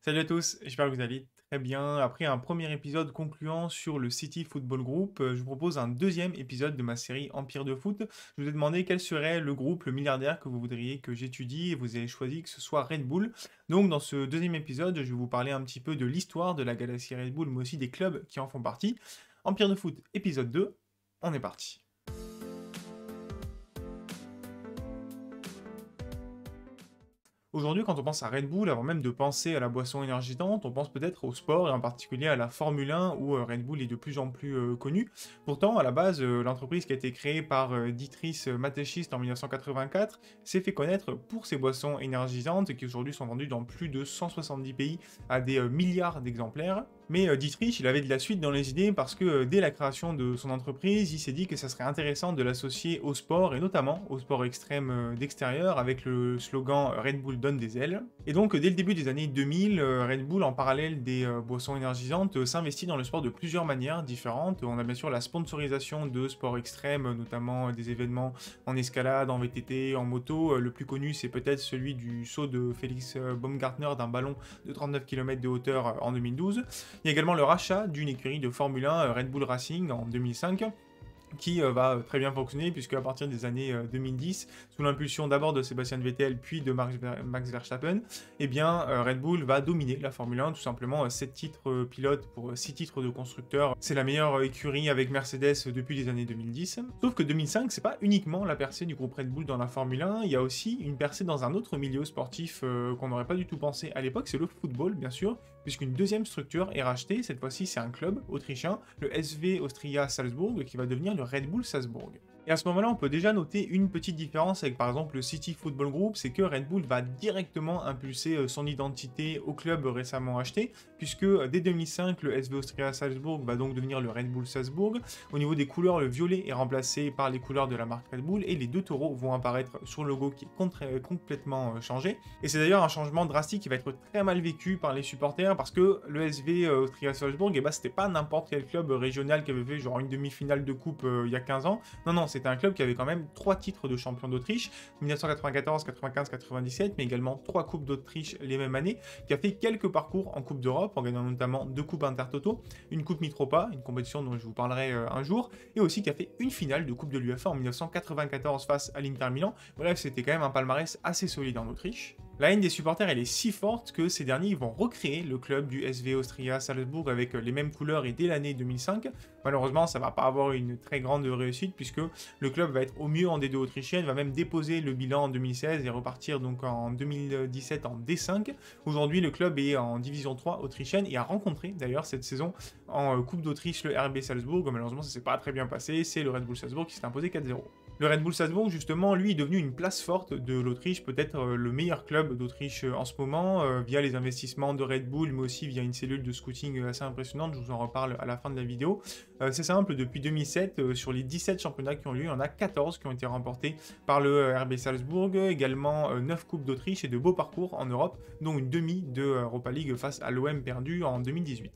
Salut à tous, j'espère que vous allez très bien. Après un premier épisode concluant sur le City Football Group, je vous propose un deuxième épisode de ma série Empire de foot. Je vous ai demandé quel serait le groupe, le milliardaire que vous voudriez que j'étudie et vous avez choisi que ce soit Red Bull. Donc dans ce deuxième épisode, je vais vous parler un petit peu de l'histoire de la galaxie Red Bull, mais aussi des clubs qui en font partie. Empire de foot, épisode 2, on est parti. Aujourd'hui, quand on pense à Red Bull, avant même de penser à la boisson énergisante, on pense peut-être au sport et en particulier à la Formule 1 où Red Bull est de plus en plus connu. Pourtant, à la base, l'entreprise qui a été créée par Dietrich Mateschitz en 1984 s'est fait connaître pour ses boissons énergisantes qui aujourd'hui sont vendues dans plus de 170 pays à des milliards d'exemplaires. Mais Dietrich, il avait de la suite dans les idées parce que dès la création de son entreprise, il s'est dit que ça serait intéressant de l'associer au sport et notamment au sport extrême d'extérieur avec le slogan Red Bull donne des ailes. Et donc dès le début des années 2000, Red Bull en parallèle des boissons énergisantes s'investit dans le sport de plusieurs manières différentes. On a bien sûr la sponsorisation de sports extrêmes, notamment des événements en escalade, en VTT, en moto. Le plus connu c'est peut-être celui du saut de Félix Baumgartner d'un ballon de 39 km de hauteur en 2012. Il y a également le rachat d'une écurie de Formule 1 Red Bull Racing en 2005 qui va très bien fonctionner puisque à partir des années 2010, sous l'impulsion d'abord de Sébastien Vettel puis de Max Verstappen, eh bien Red Bull va dominer la Formule 1, tout simplement 7 titres pilotes pour 6 titres de constructeurs. C'est la meilleure écurie avec Mercedes depuis les années 2010. Sauf que 2005, c'est pas uniquement la percée du groupe Red Bull dans la Formule 1, il y a aussi une percée dans un autre milieu sportif qu'on n'aurait pas du tout pensé à l'époque, c'est le football bien sûr, puisqu'une deuxième structure est rachetée, cette fois-ci c'est un club autrichien, le SV Austria Salzbourg, qui va devenir le Red Bull Salzbourg. Et à ce moment-là, on peut déjà noter une petite différence avec par exemple le City Football Group, c'est que Red Bull va directement impulser son identité au club récemment acheté, puisque dès 2005, le SV Austria Salzbourg va donc devenir le Red Bull Salzbourg. Au niveau des couleurs, le violet est remplacé par les couleurs de la marque Red Bull, et les deux taureaux vont apparaître sur le logo qui est complètement changé. Et c'est d'ailleurs un changement drastique qui va être très mal vécu par les supporters, parce que le SV Austria Salzbourg, c'était pas n'importe quel club régional qui avait fait genre une demi-finale de coupe il y a 15 ans. Non, c'était un club qui avait quand même 3 titres de champion d'Autriche, 1994, 95, 97, mais également 3 coupes d'Autriche les mêmes années, qui a fait quelques parcours en Coupe d'Europe, en gagnant notamment 2 coupes Intertoto, une coupe Mitropa, une compétition dont je vous parlerai un jour, et aussi qui a fait une finale de Coupe de l'UEFA en 1994 face à l'Inter Milan. Bref, c'était quand même un palmarès assez solide en Autriche. La haine des supporters elle est si forte que ces derniers vont recréer le club du SV Austria Salzbourg avec les mêmes couleurs et dès l'année 2005. Malheureusement, ça va pas avoir une très grande réussite puisque le club va être au mieux en D2 autrichienne, va même déposer le bilan en 2016 et repartir donc en 2017 en D5. Aujourd'hui, le club est en division 3 autrichienne et a rencontré d'ailleurs cette saison en Coupe d'Autriche le RB Salzbourg. Malheureusement, ça s'est pas très bien passé, c'est le Red Bull Salzbourg qui s'est imposé 4-0. Le Red Bull Salzbourg, justement, lui, est devenu une place forte de l'Autriche, peut-être le meilleur club d'Autriche en ce moment, via les investissements de Red Bull, mais aussi via une cellule de scouting assez impressionnante, je vous en reparle à la fin de la vidéo. C'est simple, depuis 2007, sur les 17 championnats qui ont lieu, il y en a 14 qui ont été remportés par le RB Salzbourg, également 9 coupes d'Autriche et de beaux parcours en Europe, dont une demi de Europa League face à l'OM perdu en 2018.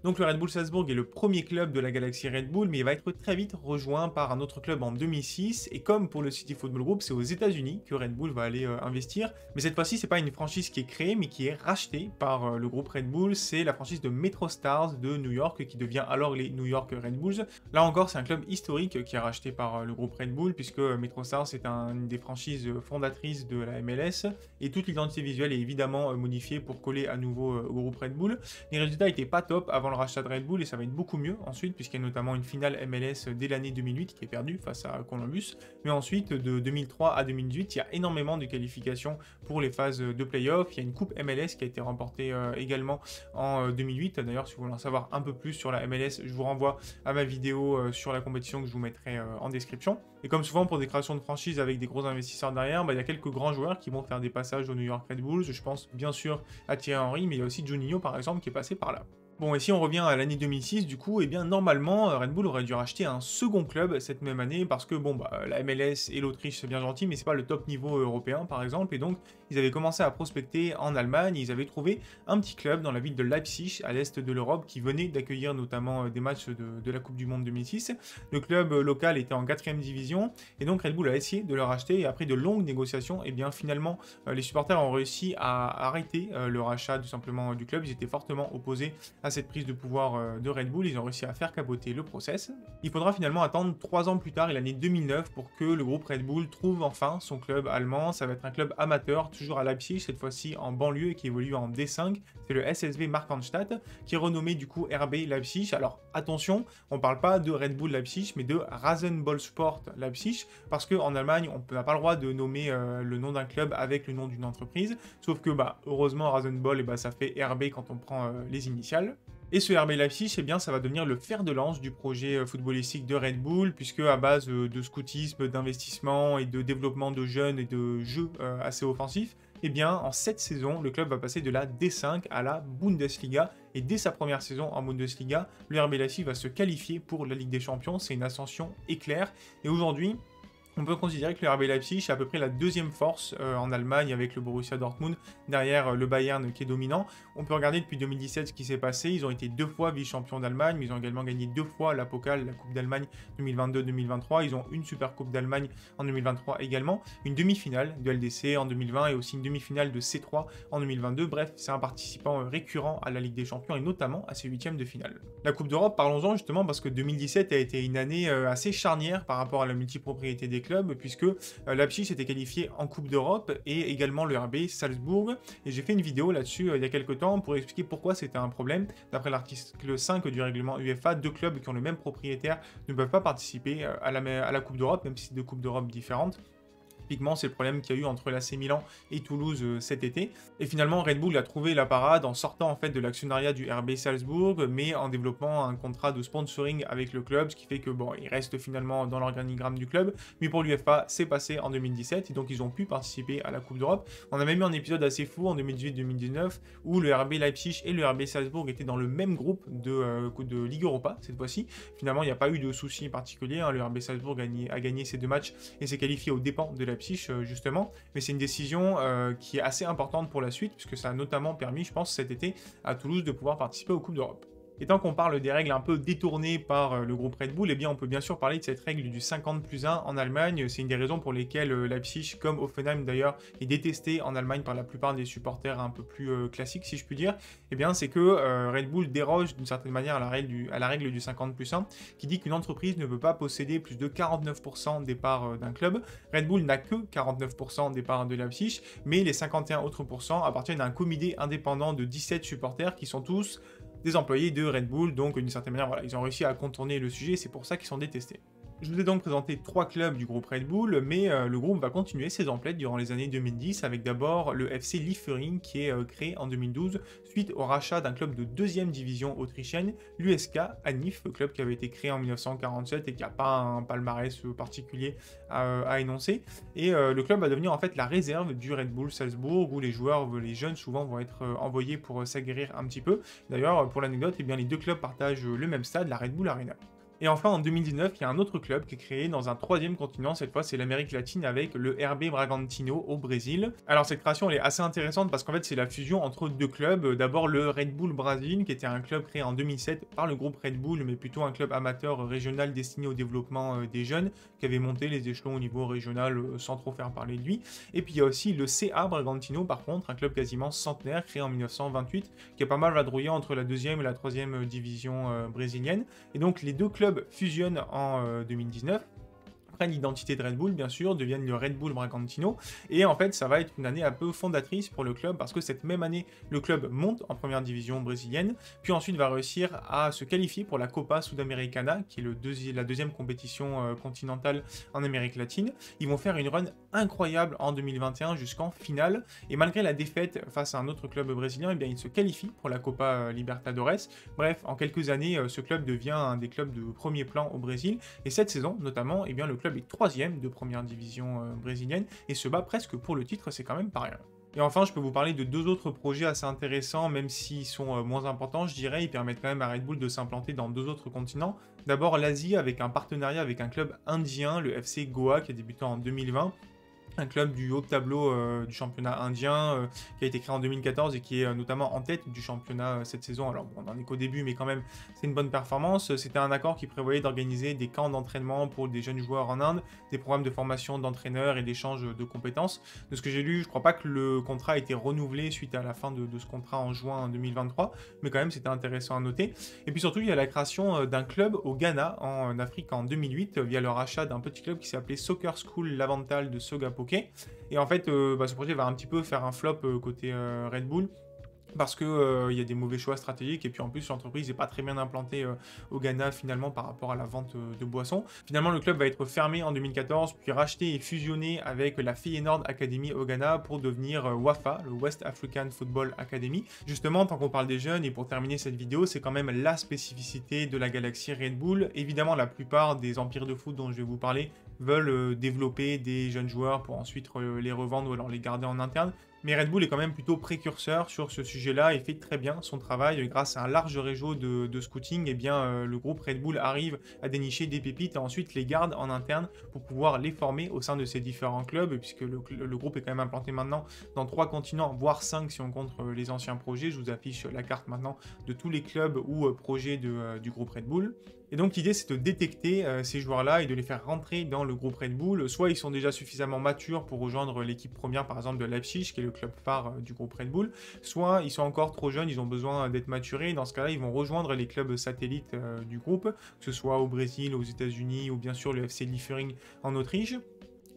Donc le Red Bull Salzbourg est le premier club de la galaxie Red Bull, mais il va être très vite rejoint par un autre club en 2006, et comme pour le City Football Group, c'est aux États-Unis que Red Bull va aller investir, mais cette fois-ci, c'est pas une franchise qui est créée, mais qui est rachetée par le groupe Red Bull, c'est la franchise de Metro Stars de New York, qui devient alors les New York Red Bulls. Là encore, c'est un club historique qui est racheté par le groupe Red Bull, puisque Metro Stars est une des franchises fondatrices de la MLS, et toute l'identité visuelle est évidemment modifiée pour coller à nouveau au groupe Red Bull. Les résultats n'étaient pas top avant le rachat de Red Bull et ça va être beaucoup mieux ensuite puisqu'il y a notamment une finale MLS dès l'année 2008 qui est perdue face à Columbus, mais ensuite de 2003 à 2018 il y a énormément de qualifications pour les phases de play-off. Il y a une coupe MLS qui a été remportée également en 2008. D'ailleurs, si vous voulez en savoir un peu plus sur la MLS, je vous renvoie à ma vidéo sur la compétition que je vous mettrai en description. Et comme souvent pour des créations de franchises avec des gros investisseurs derrière, il y a quelques grands joueurs qui vont faire des passages au New York Red Bulls. Je pense bien sûr à Thierry Henry, mais il y a aussi Juninho par exemple qui est passé par là. Bon, et si on revient à l'année 2006, du coup, eh bien, normalement, Red Bull aurait dû racheter un second club cette même année, parce que, bon, bah, la MLS et l'Autriche, c'est bien gentil, mais c'est pas le top niveau européen, par exemple, et donc, ils avaient commencé à prospecter en Allemagne, ils avaient trouvé un petit club dans la ville de Leipzig, à l'est de l'Europe, qui venait d'accueillir notamment des matchs de la Coupe du Monde 2006. Le club local était en 4ème division, et donc Red Bull a essayé de le racheter, et après de longues négociations, eh bien, finalement, les supporters ont réussi à arrêter le rachat, tout simplement, du club. Ils étaient fortement opposés à cette prise de pouvoir de Red Bull, ils ont réussi à faire capoter le process. Il faudra finalement attendre 3 ans plus tard, et l'année 2009, pour que le groupe Red Bull trouve enfin son club allemand. Ça va être un club amateur, toujours à Leipzig, cette fois-ci en banlieue, et qui évolue en D5. C'est le SSV Markranstadt, qui est renommé du coup RB Leipzig. Alors attention, on parle pas de Red Bull Leipzig, mais de Rasenballsport Leipzig, parce qu'en Allemagne, on n'a pas le droit de nommer le nom d'un club avec le nom d'une entreprise, sauf que bah, heureusement Rasenball, et bah, ça fait RB quand on prend les initiales. Et ce RB Leipzig, eh bien, ça va devenir le fer de lance du projet footballistique de Red Bull, puisque à base de scoutisme, d'investissement et de développement de jeunes et de jeux assez offensifs, eh bien, en 7 saisons, le club va passer de la D5 à la Bundesliga. Et dès sa première saison en Bundesliga, le RB Leipzig va se qualifier pour la Ligue des Champions. C'est une ascension éclair. Et aujourd'hui, on peut considérer que le RB Leipzig est à peu près la deuxième force en Allemagne avec le Borussia Dortmund, derrière le Bayern qui est dominant. On peut regarder depuis 2017 ce qui s'est passé. Ils ont été 2 fois vice-champions d'Allemagne, mais ils ont également gagné 2 fois la Pokal, la Coupe d'Allemagne 2022-2023. Ils ont une Super Coupe d'Allemagne en 2023 également, une demi-finale de LDC en 2020 et aussi une demi-finale de C3 en 2022. Bref, c'est un participant récurrent à la Ligue des Champions et notamment à ses huitièmes de finale. La Coupe d'Europe, parlons-en justement parce que 2017 a été une année assez charnière par rapport à la multipropriété des clubs, puisque Leipzig s'était qualifié en Coupe d'Europe et également le RB Salzbourg. Et j'ai fait une vidéo là-dessus il y a quelques temps pour expliquer pourquoi c'était un problème. D'après l'article 5 du règlement UEFA, 2 clubs qui ont le même propriétaire ne peuvent pas participer à la Coupe d'Europe, même si c'est 2 Coupes d'Europe différentes. Typiquement, c'est le problème qu'il y a eu entre l'AC Milan et Toulouse cet été. Et finalement, Red Bull a trouvé la parade en sortant en fait de l'actionnariat du RB Salzbourg, mais en développant un contrat de sponsoring avec le club, ce qui fait que bon, il reste finalement dans l'organigramme du club. Mais pour l'UEFA, c'est passé en 2017 et donc ils ont pu participer à la Coupe d'Europe. On a même eu un épisode assez fou en 2018-2019 où le RB Leipzig et le RB Salzbourg étaient dans le même groupe de Ligue Europa cette fois-ci. Finalement, il n'y a pas eu de soucis particuliers. Hein. Le RB Salzbourg a gagné ses 2 matchs et s'est qualifié aux dépens de Leipzig justement, mais c'est une décision qui est assez importante pour la suite, puisque ça a notamment permis, je pense, cet été, à Toulouse de pouvoir participer aux Coupes d'Europe. Et tant qu'on parle des règles un peu détournées par le groupe Red Bull, eh bien on peut bien sûr parler de cette règle du 50+1 en Allemagne. C'est une des raisons pour lesquelles Leipzig, comme Hoffenheim d'ailleurs, est détesté en Allemagne par la plupart des supporters un peu plus classiques, si je puis dire. Eh bien c'est que Red Bull déroge d'une certaine manière à la règle du 50+1, qui dit qu'une entreprise ne peut pas posséder plus de 49% des parts d'un club. Red Bull n'a que 49% des parts de Leipzig, mais les 51 autres pourcents appartiennent à un comité indépendant de 17 supporters qui sont tous des employés de Red Bull, donc d'une certaine manière, voilà, ils ont réussi à contourner le sujet, c'est pour ça qu'ils sont détestés. Je vous ai donc présenté 3 clubs du groupe Red Bull, mais le groupe va continuer ses emplettes durant les années 2010, avec d'abord le FC Liefering qui est créé en 2012, suite au rachat d'un club de 2e division autrichienne, l'USK Anif, le club qui avait été créé en 1947 et qui n'a pas un palmarès particulier à énoncer. Et le club va devenir en fait la réserve du Red Bull Salzbourg, où les joueurs, les jeunes souvent vont être envoyés pour s'aguerrir un petit peu. D'ailleurs, pour l'anecdote, eh bien, les 2 clubs partagent le même stade, la Red Bull Arena. Et enfin, en 2019, il y a un autre club qui est créé dans un 3e continent, cette fois c'est l'Amérique latine avec le RB Bragantino au Brésil. Alors cette création elle est assez intéressante parce qu'en fait c'est la fusion entre 2 clubs. D'abord le Red Bull Brasil, qui était un club créé en 2007 par le groupe Red Bull, mais plutôt un club amateur régional destiné au développement des jeunes, qui avait monté les échelons au niveau régional sans trop faire parler de lui. Et puis il y a aussi le CA Bragantino, par contre, un club quasiment centenaire, créé en 1928, qui a pas mal vadrouillé entre la 2e et la 3e division brésilienne. Et donc les 2 clubs fusionnent en 2019, prennent l'identité de Red Bull, bien sûr, deviennent le Red Bull Bragantino, et en fait, ça va être une année un peu fondatrice pour le club, parce que cette même année, le club monte en 1re division brésilienne, puis ensuite va réussir à se qualifier pour la Copa Sudamericana, qui est la 2e compétition continentale en Amérique latine. Ils vont faire une run incroyable en 2021 jusqu'en finale, et malgré la défaite face à un autre club brésilien, eh bien, ils se qualifient pour la Copa Libertadores. Bref, en quelques années, ce club devient un des clubs de premier plan au Brésil, et cette saison, notamment, eh bien, le club est 3e de 1re division brésilienne, et se bat presque pour le titre, c'est quand même pas rien. Et enfin, je peux vous parler de 2 autres projets assez intéressants, même s'ils sont, moins importants, je dirais. Ils permettent quand même à Red Bull de s'implanter dans 2 autres continents. D'abord l'Asie avec un partenariat avec un club indien, le FC Goa, qui a débuté en 2020. Un club du haut de tableau du championnat indien qui a été créé en 2014 et qui est notamment en tête du championnat cette saison. Alors bon, on n'en est qu'au début, mais quand même c'est une bonne performance. C'était un accord qui prévoyait d'organiser des camps d'entraînement pour des jeunes joueurs en Inde, des programmes de formation d'entraîneurs et d'échange de compétences. De ce que j'ai lu, je ne crois pas que le contrat a été renouvelé suite à la fin de ce contrat en juin 2023, mais quand même c'était intéressant à noter. Et puis surtout, il y a la création d'un club au Ghana, en Afrique, en 2008, via le rachat d'un petit club qui s'appelait Soccer School Lavantal de Sogapoke. Et en fait, ce projet va un petit peu faire un flop côté Red Bull, parce que il y a des mauvais choix stratégiques et puis en plus l'entreprise n'est pas très bien implantée au Ghana finalement par rapport à la vente de boissons. Finalement le club va être fermé en 2014 puis racheté et fusionné avec la Feyenoord Academy au Ghana pour devenir WAFA, le West African Football Academy. Justement, tant qu'on parle des jeunes, et pour terminer cette vidéo, c'est quand même la spécificité de la galaxie Red Bull. Évidemment, la plupart des empires de foot dont je vais vous parler veulent développer des jeunes joueurs pour ensuite les revendre ou alors les garder en interne. Mais Red Bull est quand même plutôt précurseur sur ce sujet-là et fait très bien son travail. Grâce à un large réseau de scouting, eh bien, le groupe Red Bull arrive à dénicher des pépites et ensuite les garde en interne pour pouvoir les former au sein de ces différents clubs, puisque le groupe est quand même implanté maintenant dans 3 continents, voire 5 si on compte les anciens projets. Je vous affiche la carte maintenant de tous les clubs ou projets du groupe Red Bull. Et donc l'idée c'est de détecter ces joueurs-là et de les faire rentrer dans le groupe Red Bull. Soit ils sont déjà suffisamment matures pour rejoindre l'équipe première par exemple de Leipzig, qui est le club phare du groupe Red Bull, soit ils sont encore trop jeunes, ils ont besoin d'être maturés. Dans ce cas-là, ils vont rejoindre les clubs satellites du groupe, que ce soit au Brésil, aux États-Unis ou bien sûr le FC Liefering en Autriche.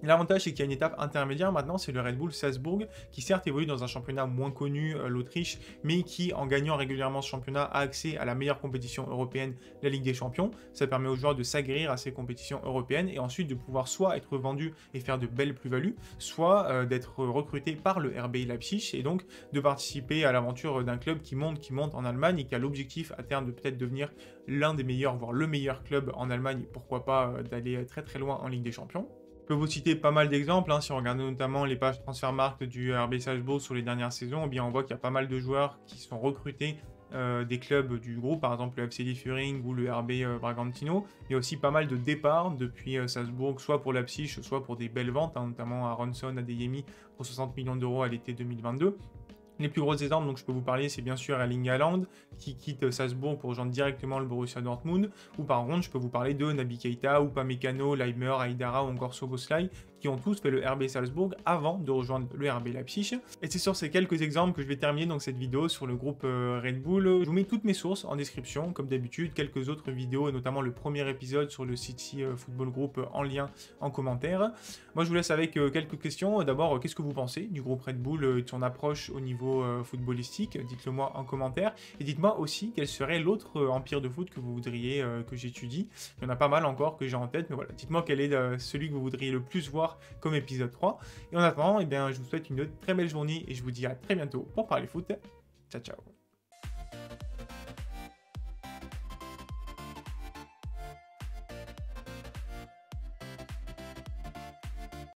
L'avantage, c'est qu'il y a une étape intermédiaire maintenant, c'est le Red Bull Salzbourg, qui certes évolue dans un championnat moins connu, l'Autriche, mais qui, en gagnant régulièrement ce championnat, a accès à la meilleure compétition européenne, la Ligue des Champions. Ça permet aux joueurs de s'aguerrir à ces compétitions européennes et ensuite de pouvoir soit être vendus et faire de belles plus-values, soit d'être recrutés par le RB Leipzig et donc de participer à l'aventure d'un club qui monte en Allemagne et qui a l'objectif à terme de peut-être devenir l'un des meilleurs, voire le meilleur club en Allemagne, et pourquoi pas d'aller très très loin en Ligue des Champions. Je peux vous citer pas mal d'exemples, si on regarde notamment les pages Transfermarkt du RB Salzbourg sur les dernières saisons, eh bien on voit qu'il y a pas mal de joueurs qui sont recrutés des clubs du groupe, par exemple le FC Liefering ou le RB Bragantino. Il y a aussi pas mal de départs depuis Salzbourg, soit pour Leipzig, soit pour des belles ventes, notamment Aronson, Adeyemi pour 60 millions d'euros à l'été 2022. Les plus gros exemples, donc je peux vous parler, c'est bien sûr Erling Haaland qui quitte Salzbourg pour rejoindre directement le Borussia Dortmund, ou par contre je peux vous parler de Naby Keita, Upamecano, Leimer, Aïdara ou encore Szoboszlai, qui ont tous fait le RB Salzbourg avant de rejoindre le RB Leipzig. Et c'est sur ces quelques exemples que je vais terminer donc cette vidéo sur le groupe Red Bull. Je vous mets toutes mes sources en description, comme d'habitude, quelques autres vidéos, et notamment le premier épisode sur le City Football Group en lien en commentaire. Moi je vous laisse avec quelques questions. D'abord, qu'est-ce que vous pensez du groupe Red Bull et de son approche au niveau footballistique? Dites-le moi en commentaire. Et dites-moi aussi quel serait l'autre empire de foot que vous voudriez que j'étudie. Il y en a pas mal encore que j'ai en tête, mais voilà, dites-moi quel est celui que vous voudriez le plus voir comme épisode 3. Et en attendant, eh bien, je vous souhaite une très belle journée et je vous dis à très bientôt pour parler foot. Ciao, ciao.